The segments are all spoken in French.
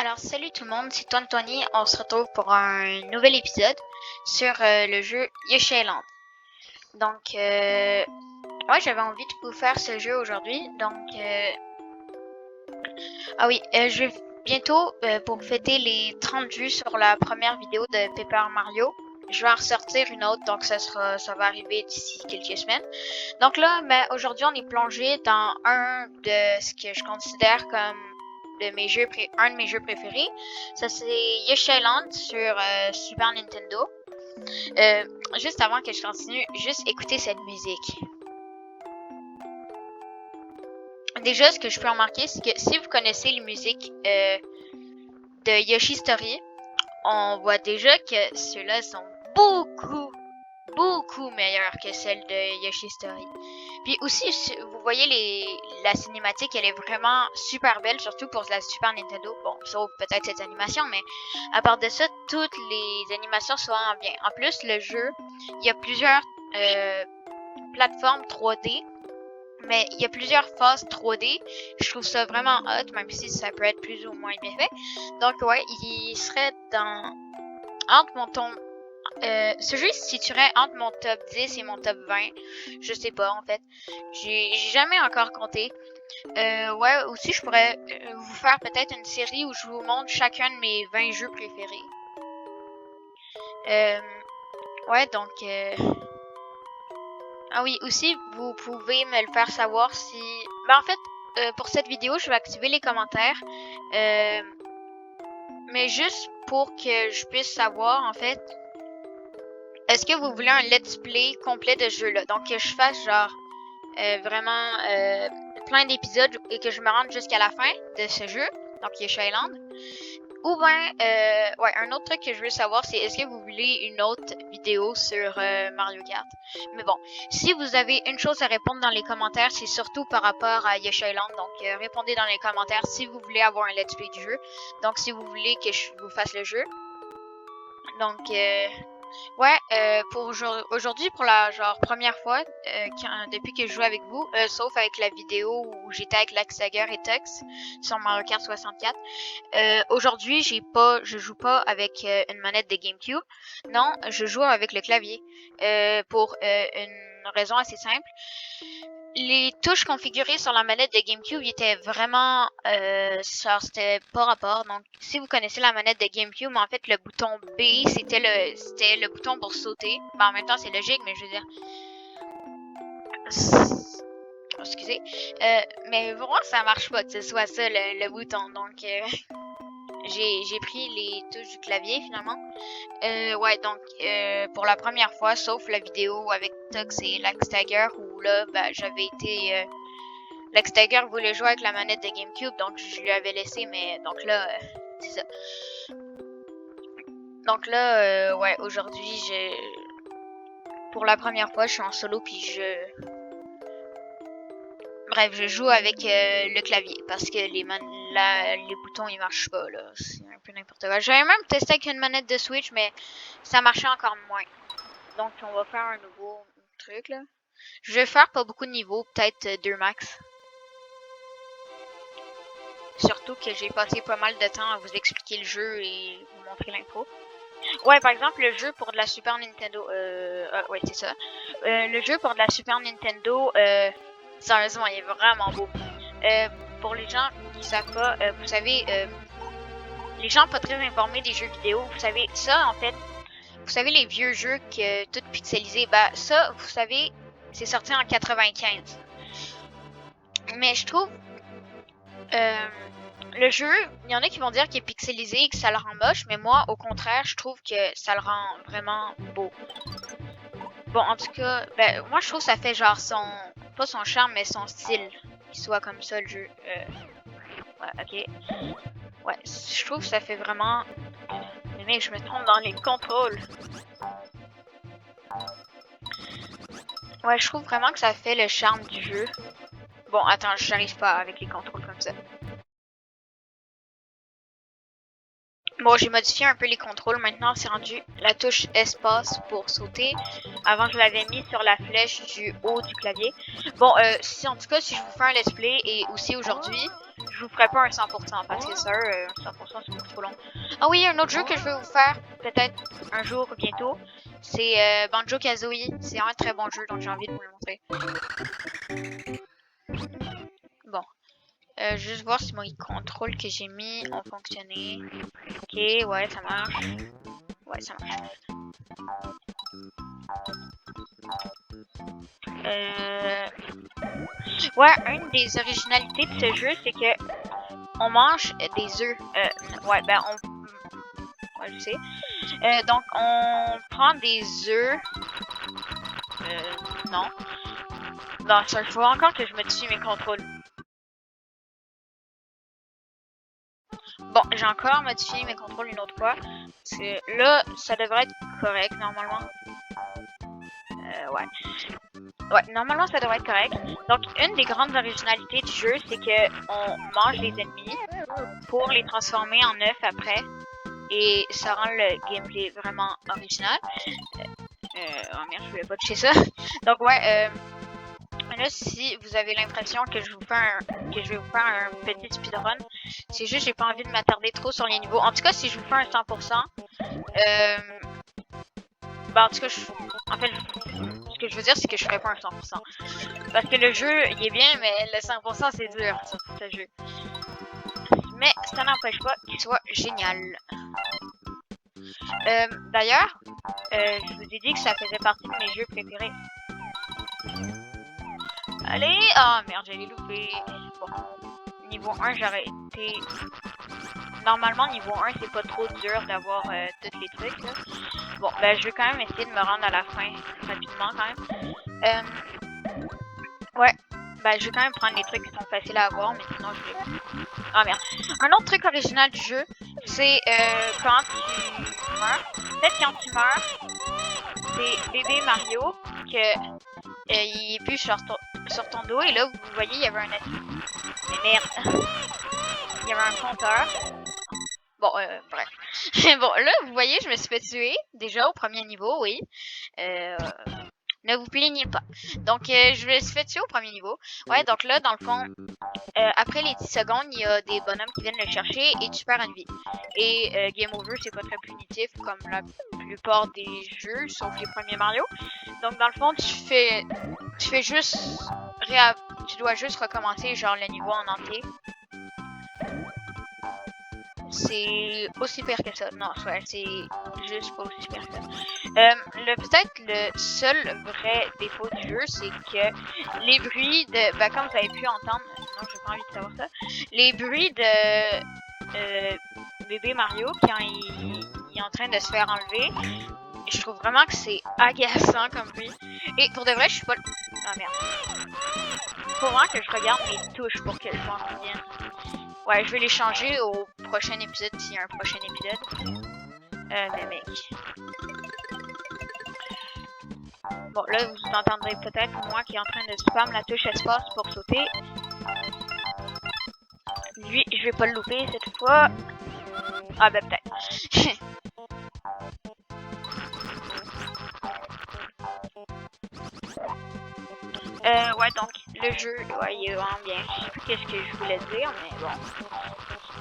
Alors salut tout le monde, c'est Tony. On se retrouve pour un nouvel épisode sur le jeu Yoshi Island. Donc ouais, j'avais envie de vous faire ce jeu aujourd'hui. Donc ah oui, je vais bientôt pour fêter les 30 vues sur la première vidéo de Paper Mario. Je vais en ressortir une autre, donc ça va arriver d'ici quelques semaines. Donc là, aujourd'hui on est plongé dans un de ce que je considère comme un de mes jeux préférés. Ça c'est Yoshi Island sur Super Nintendo. Juste avant que je continue, juste écouter cette musique. Déjà, ce que je peux remarquer, c'est que si vous connaissez les musiques de Yoshi Story, on voit déjà que ceux-là sont beaucoup meilleures que celles de Yoshi Story. Puis aussi, vous voyez la cinématique, elle est vraiment super belle, surtout pour la Super Nintendo. Bon, sauf peut-être cette animation, mais à part de ça, toutes les animations sont vraiment bien. En plus, le jeu, il y a plusieurs plateformes 3D, mais il y a plusieurs phases 3D. Je trouve ça vraiment hot, même si ça peut être plus ou moins bien fait. Donc ouais, il serait entre mon ton... ce jeu se situerait entre mon top 10 et mon top 20. Je sais pas, en fait. J'ai jamais encore compté. Ouais, aussi, je pourrais vous faire peut-être une série où je vous montre chacun de mes 20 jeux préférés. Ouais, donc... Ah oui, aussi, vous pouvez me le faire savoir si... Ben, en fait, pour cette vidéo, je vais activer les commentaires. Mais juste pour que je puisse savoir, en fait... Est-ce que vous voulez un let's play complet de ce jeu-là? Donc que je fasse genre vraiment plein d'épisodes et que je me rende jusqu'à la fin de ce jeu, donc Yoshi Island. Ou bien, ouais, un autre truc que je veux savoir, c'est est-ce que vous voulez une autre vidéo sur Mario Kart? Mais bon, si vous avez une chose à répondre dans les commentaires, c'est surtout par rapport à Yoshi Island. Donc répondez dans les commentaires si vous voulez avoir un let's play du jeu. Donc si vous voulez que je vous fasse le jeu. Donc... ouais, pour aujourd'hui, pour la première fois, depuis que je joue avec vous, sauf avec la vidéo où j'étais avec Laxager et Tux sur Mario Kart 64. Aujourd'hui, je joue pas avec une manette de GameCube. Non, je joue avec le clavier. Pour une raison assez simple. Les touches configurées sur la manette de GameCube étaient vraiment... c'était pas rapport. Donc, si vous connaissez la manette de GameCube, en fait, le bouton B, c'était le bouton pour sauter. Ben, en même temps, c'est logique, mais je veux dire... Excusez. Mais pour moi, ça marche pas que ce soit ça, le bouton. Donc, j'ai pris les touches du clavier, finalement. Ouais, donc, pour la première fois, sauf la vidéo avec Tux et Laxtager, où là, ben, j'avais été... Laxtager voulait jouer avec la manette de GameCube, donc je lui avais laissé, mais donc là, c'est ça. Donc là, ouais, aujourd'hui, pour la première fois, je suis en solo, puis bref, je joue avec le clavier, parce que les boutons, ils marchent pas, là. C'est un peu n'importe quoi. J'avais même testé avec une manette de Switch, mais ça marchait encore moins. Donc, on va faire un nouveau truc, là. Je vais faire pas beaucoup de niveaux, peut-être 2 max. Surtout que j'ai passé pas mal de temps à vous expliquer le jeu et vous montrer l'intro. Ouais, par exemple, le jeu pour de la Super Nintendo... ouais, c'est ça. Le jeu pour de la Super Nintendo, sérieusement, il est vraiment beau. Pour les gens qui savent pas, vous savez... les gens pas très informés des jeux vidéo, vous savez, ça, en fait... Vous savez, les vieux jeux tout pixelisés, bah ça, vous savez, c'est sorti en 95. Mais je trouve... le jeu, il y en a qui vont dire qu'il est pixelisé et que ça le rend moche, mais moi, au contraire, je trouve que ça le rend vraiment beau. Bon, en tout cas, ben, moi, je trouve que ça fait genre pas son charme, mais son style, qu'il soit comme ça, le jeu. Ouais, ok. Ouais, je trouve que ça fait vraiment... Mais je me trompe dans les contrôles. Ouais, je trouve vraiment que ça fait le charme du jeu. Bon, attends, j'arrive pas avec les contrôles comme ça. Bon, j'ai modifié un peu les contrôles. Maintenant, c'est rendu la touche espace pour sauter. Avant, je l'avais mis sur la flèche du haut du clavier. Bon, en tout cas, si je vous fais un let's play et aussi aujourd'hui, Je vous ferai pas un 100% parce que ça, 100% c'est beaucoup trop long. Ah oui, un autre jeu que je vais vous faire, peut-être un jour bientôt, c'est Banjo-Kazooie. C'est un très bon jeu, donc j'ai envie de vous le montrer. Bon. Juste voir si mes contrôles que j'ai mis ont fonctionné. Ok, ouais, ça marche. Ouais, ça marche. Ouais, une des originalités de ce jeu, c'est que on mange des œufs. Ouais, ben on... Ouais, je sais. Donc, on prend des œufs. Non. Non, ça, il faut encore que je modifie mes contrôles. Bon, j'ai encore modifié mes contrôles une autre fois. Parce que là, ça devrait être correct, normalement. Ouais. Ouais, normalement, ça devrait être correct. Donc, une des grandes originalités du jeu, c'est que on mange les ennemis pour les transformer en œufs après. Et ça rend le gameplay vraiment original. Oh merde, je voulais pas toucher ça. Donc, ouais, là, si vous avez l'impression que je vais vous faire un petit speedrun, c'est juste j'ai pas envie de m'attarder trop sur les niveaux. En tout cas, si je vous fais un 100%, bah en tout cas, en fait, ce que je veux dire, c'est que je ferai pas un 100%. Parce que le jeu, il est bien, mais le 100% c'est dur, ce jeu. Mais ça n'empêche pas qu'il soit génial. D'ailleurs, je vous ai dit que ça faisait partie de mes jeux préférés. Allez! Ah oh, merde, j'allais louper. Bon. Niveau 1, j'aurais été... Normalement, niveau 1, c'est pas trop dur d'avoir tous les trucs. Là. Bon, ben, je vais quand même essayer de me rendre à la fin rapidement quand même. Ouais. Ben, je vais quand même prendre les trucs qui sont faciles à avoir, mais sinon, je vais... Ah merde. Un autre truc original du jeu, c'est quand tu meurs. En fait, quand tu meurs, c'est bébé Mario que... il est plus sur ton dos et là vous voyez il y avait un mais merde il y avait un compteur. Bon bref. Bon là vous voyez je me suis fait tuer déjà au premier niveau, oui. Ne vous plaignez pas. Donc je me suis fait tuer au premier niveau. Ouais, donc là dans le fond après les 10 secondes, il y a des bonhommes qui viennent le chercher et tu perds une vie. Et Game Over, c'est pas très punitif comme la plupart des jeux, sauf les premiers Mario. Donc dans le fond, tu fais juste tu dois juste recommencer genre le niveau en entier. C'est aussi pire que ça. Non, ouais, c'est juste pas aussi pire que ça. Peut-être le seul vrai défaut du jeu, c'est que les bruits de... Ben, comme vous avez pu entendre... Non, j'ai pas envie de savoir ça. Les bruits de bébé Mario, quand il est en train de se faire enlever, je trouve vraiment que c'est agaçant comme bruit. Et pour de vrai, je suis pas... Ah merde. Faut vraiment que je regarde mes touches pour que je m'en souvienne. Ouais, je vais les changer au prochain épisode s'il y a un prochain épisode. Mais mec. Bon, là, vous entendrez peut-être moi qui est en train de spam la touche espace pour sauter. Lui, je vais pas le louper cette fois. Ah, ben peut-être. Ouais, donc, le jeu, ouais, il est vraiment bien. Je sais plus qu'est-ce que je voulais dire, mais bon.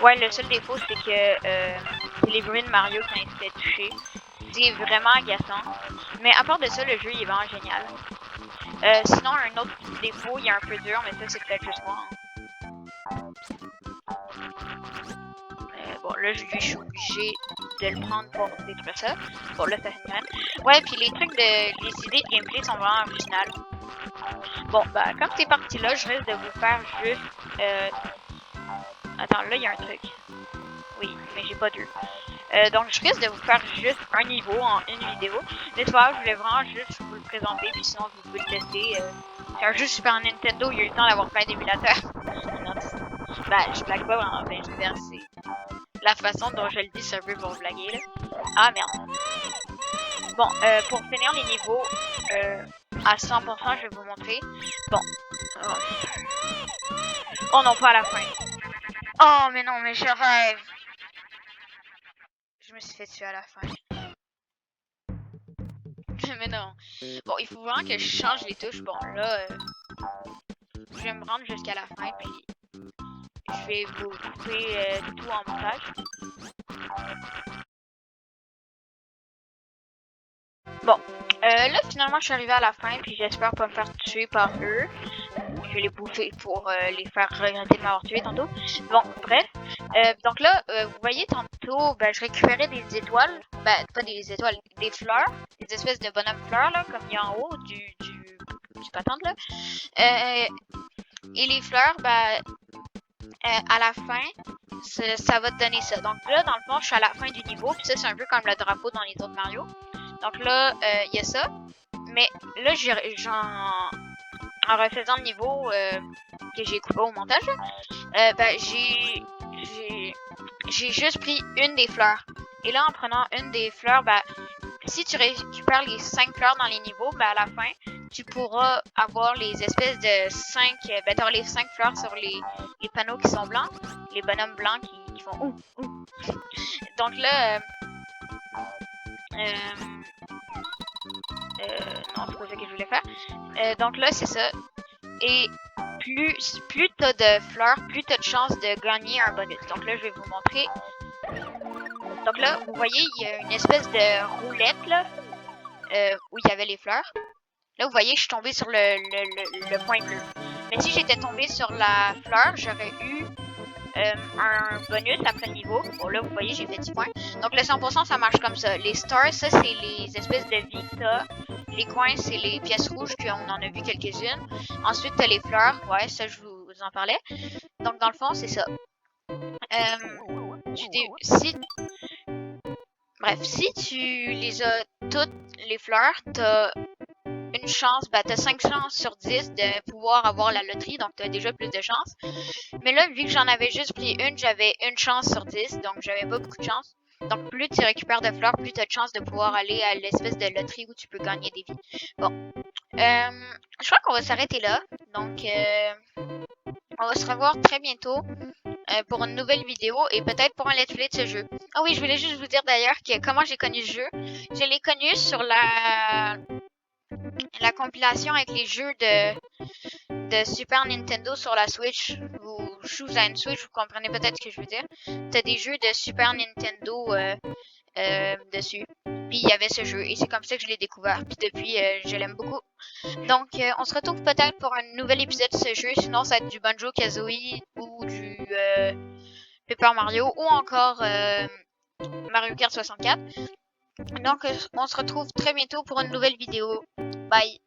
Ouais, le seul défaut, c'est que c'est les bruits de Mario quand il se fait toucher. C'est vraiment agaçant. Mais à part de ça, le jeu, il est vraiment génial. Sinon, un autre défaut, il est un peu dur, mais ça, c'est peut-être juste moi. Bon, là, je suis obligée de le prendre pour détruire ça. Bon, là, ça fait une. Ouais, puis les idées de gameplay sont vraiment originales. Bon, bah, comme c'est parti là, je risque de vous faire juste... Attends, là, il y a un truc. Oui, mais j'ai pas deux. Donc, je risque de vous faire juste un niveau en une vidéo. Mais c'est pas grave, je voulais vraiment juste vous le présenter, puis sinon, vous pouvez le tester. C'est un jeu Super Nintendo, il y a eu le temps d'avoir plein d'émulateurs. Bah, je blague pas vraiment, ben, je veux dire, c'est la façon dont je le dis, c'est un peu pour blaguer, là. Ah, merde. Bon, pour finir les niveaux à 100%, je vais vous montrer. Bon. Oh non, pas à la fin. Oh, mais non, mais je rêve. Je me suis fait tuer à la fin. Mais non. Bon, il faut vraiment que je change les touches. Bon, là, je vais me rendre jusqu'à la fin, puis je vais vous couper tout en montage. Bon, là finalement je suis arrivée à la fin, puis j'espère pas me faire tuer par eux. Je vais les bouffer pour les faire regretter de m'avoir tué tantôt. Bon, bref. Donc là, vous voyez tantôt, ben, je récupérais des étoiles. Ben, pas des étoiles, des fleurs. Des espèces de bonhommes fleurs, là, comme il y a en haut du patente, là. Et les fleurs, ben, à la fin, ça va te donner ça. Donc là, dans le fond, je suis à la fin du niveau. Puis ça, c'est un peu comme le drapeau dans les autres Mario. Donc là, il y a ça. Mais là, en refaisant le niveau que j'ai coupé au montage, ben, j'ai juste pris une des fleurs. Et là, en prenant une des fleurs, ben, si tu récupères les 5 fleurs dans les niveaux, ben, à la fin, tu pourras avoir les espèces de 5... Ben, tu auras les 5 fleurs sur les panneaux qui sont blancs. Les bonhommes blancs qui font ouh, ouh. Donc là... non, c'est pas ça que je voulais faire. Donc là, c'est ça. Et plus t'as de fleurs, plus t'as de chances de gagner un bonus. Donc là, je vais vous montrer. Donc là, vous voyez, il y a une espèce de roulette là, où il y avait les fleurs. Là, vous voyez, je suis tombée sur le point bleu. Mais si j'étais tombée sur la fleur, j'aurais eu un bonus après le niveau. Bon, là, vous voyez, j'ai fait 10 points. Donc le 100%, ça marche comme ça. Les stars, ça, c'est les espèces de vie que t'as. Les coins, c'est les pièces rouges qu'on en a vu quelques-unes. Ensuite, t'as les fleurs. Ouais, ça, je vous en parlais. Donc, dans le fond, c'est ça. Bref, si tu les as toutes, les fleurs, t'as une chance, ben t'as 5 chances sur 10 de pouvoir avoir la loterie, donc t'as déjà plus de chances. Mais là, vu que j'en avais juste pris une, j'avais une chance sur 10, donc j'avais pas beaucoup de chance. Donc plus tu récupères de fleurs, plus tu as de chances de pouvoir aller à l'espèce de loterie où tu peux gagner des vies. Bon, je crois qu'on va s'arrêter là. Donc, on va se revoir très bientôt pour une nouvelle vidéo et peut-être pour un let's play de ce jeu. Ah oui, je voulais juste vous dire d'ailleurs que comment j'ai connu ce jeu. Je l'ai connu sur la compilation avec les jeux de Super Nintendo sur la Switch. Si vous avez une Switch, vous comprenez peut-être ce que je veux dire. T'as des jeux de Super Nintendo dessus. Puis il y avait ce jeu et c'est comme ça que je l'ai découvert. Puis depuis, je l'aime beaucoup. Donc, on se retrouve peut-être pour un nouvel épisode de ce jeu. Sinon, ça va être du Banjo-Kazooie ou du Paper Mario ou encore Mario Kart 64. Donc, on se retrouve très bientôt pour une nouvelle vidéo. Bye!